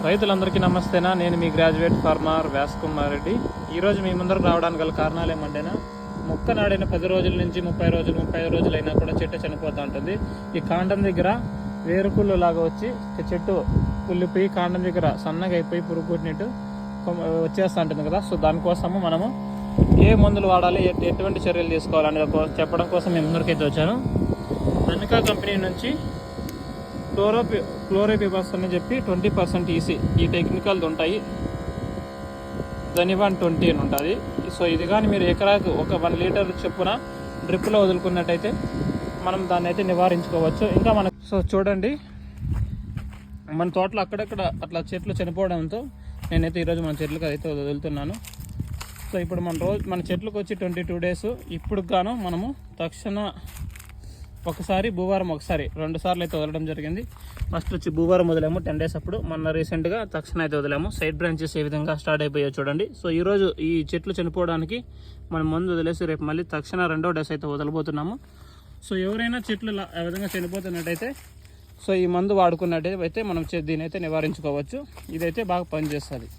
రైతులందరికీ నమస్తేనా. నేను మీ గ్రాడ్యుయేట్ ఫార్మర్ వ్యాస్ కుమార్ రెడ్డి. ఈరోజు మీ ముందరకు రావడానికి గల కారణాలు ఏమంటేనా, మొక్క నాడిన 10 రోజుల నుంచి 30 రోజులు 35 రోజులు అయినా కూడా చెట్టు చనిపోతూ ఉంటుంది. ఈ కాండం దగ్గర వేరుకుళ్ళు లాగా వచ్చి చెట్టు కుళ్ళిపోయి కాండం దగ్గర సన్నగా అయిపోయి పురుగు పుట్టినట్టు వచ్చేస్తూ ఉంటుంది కదా. సో దానికోసము మనము ఏ మందులు వాడాలి, ఎటువంటి చర్యలు తీసుకోవాలని చెప్పడం కోసం మేము ముందరికైతే వచ్చాను. అనికా కంపెనీ నుంచి క్లోరోపిబస్ అని చెప్పి 20% ఈసీ ఈ టెక్నికల్ది ఉంటాయి. జనివాన్ 20 అని ఉంటుంది. సో ఇది కానీ మీరు ఎకరాకు ఒక 1 లీటర్ చొప్పున డ్రిప్లో వదులుకున్నట్టయితే మనం దాన్ని అయితే నివారించుకోవచ్చు. ఇంకా మనకు సో చూడండి, మన తోటలో అక్కడక్కడ అట్లా చెట్లు చనిపోవడంతో నేనైతే ఈరోజు మన చెట్లకు అయితే వదులుతున్నాను. సో ఇప్పుడు మన చెట్లకు వచ్చి 22 డేస్. ఇప్పుడు గాను మనము తక్షణ ఒకసారి భూవారం, ఒకసారి 2 సార్లు అయితే వదలడం జరిగింది. ఫస్ట్ వచ్చి భూవారం వదిలాము 10 డేస్ అప్పుడు. మొన్న రీసెంట్గా తక్షణ అయితే వదిలాము. సైడ్ బ్రాంచెస్ ఏ విధంగా స్టార్ట్ అయిపోయాయో చూడండి. సో ఈరోజు ఈ చెట్లు చనిపోవడానికి మనం మందు వదిలేసి రేపు మళ్ళీ తక్షణ 2వ డేస్ అయితే వదలబోతున్నాము. సో ఎవరైనా చెట్లు ఆ విధంగా చనిపోతున్నట్టయితే సో ఈ మందు వాడుకున్నట్టయితే మనం దీని అయితే నివారించుకోవచ్చు. ఇదైతే బాగా పనిచేస్తుంది.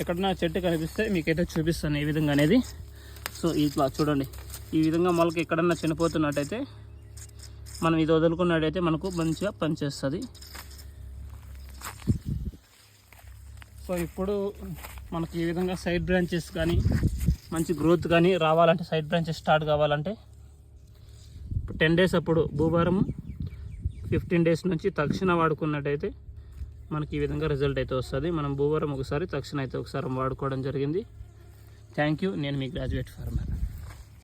ఎక్కడన్నా చెట్టు కనిపిస్తే మీకైతే చూపిస్తాను ఏ విధంగా అనేది. సో ఇట్లా చూడండి, ఈ విధంగా మొలక ఎక్కడన్నా చనిపోతున్నట్టయితే మనం ఇది వదులుకున్నట్టయితే మనకు మంచిగా పనిచేస్తుంది. సో ఇప్పుడు మనకి ఈ విధంగా సైడ్ బ్రాంచెస్ కానీ మంచి గ్రోత్ కానీ రావాలంటే, సైడ్ బ్రాంచెస్ స్టార్ట్ కావాలంటే 10 డేస్ అప్పుడు భూభారము, 15 డేస్ నుంచి తక్షణ వాడుకున్నట్టయితే మనకి ఈ విధంగా రిజల్ట్ అయితే వస్తుంది. మనం భూభారం ఒకసారి, తక్షణ అయితే ఒకసారి వాడుకోవడం జరిగింది. Thank you. నేను మీ గ్రాడ్యుయేట్ ఫార్మర్.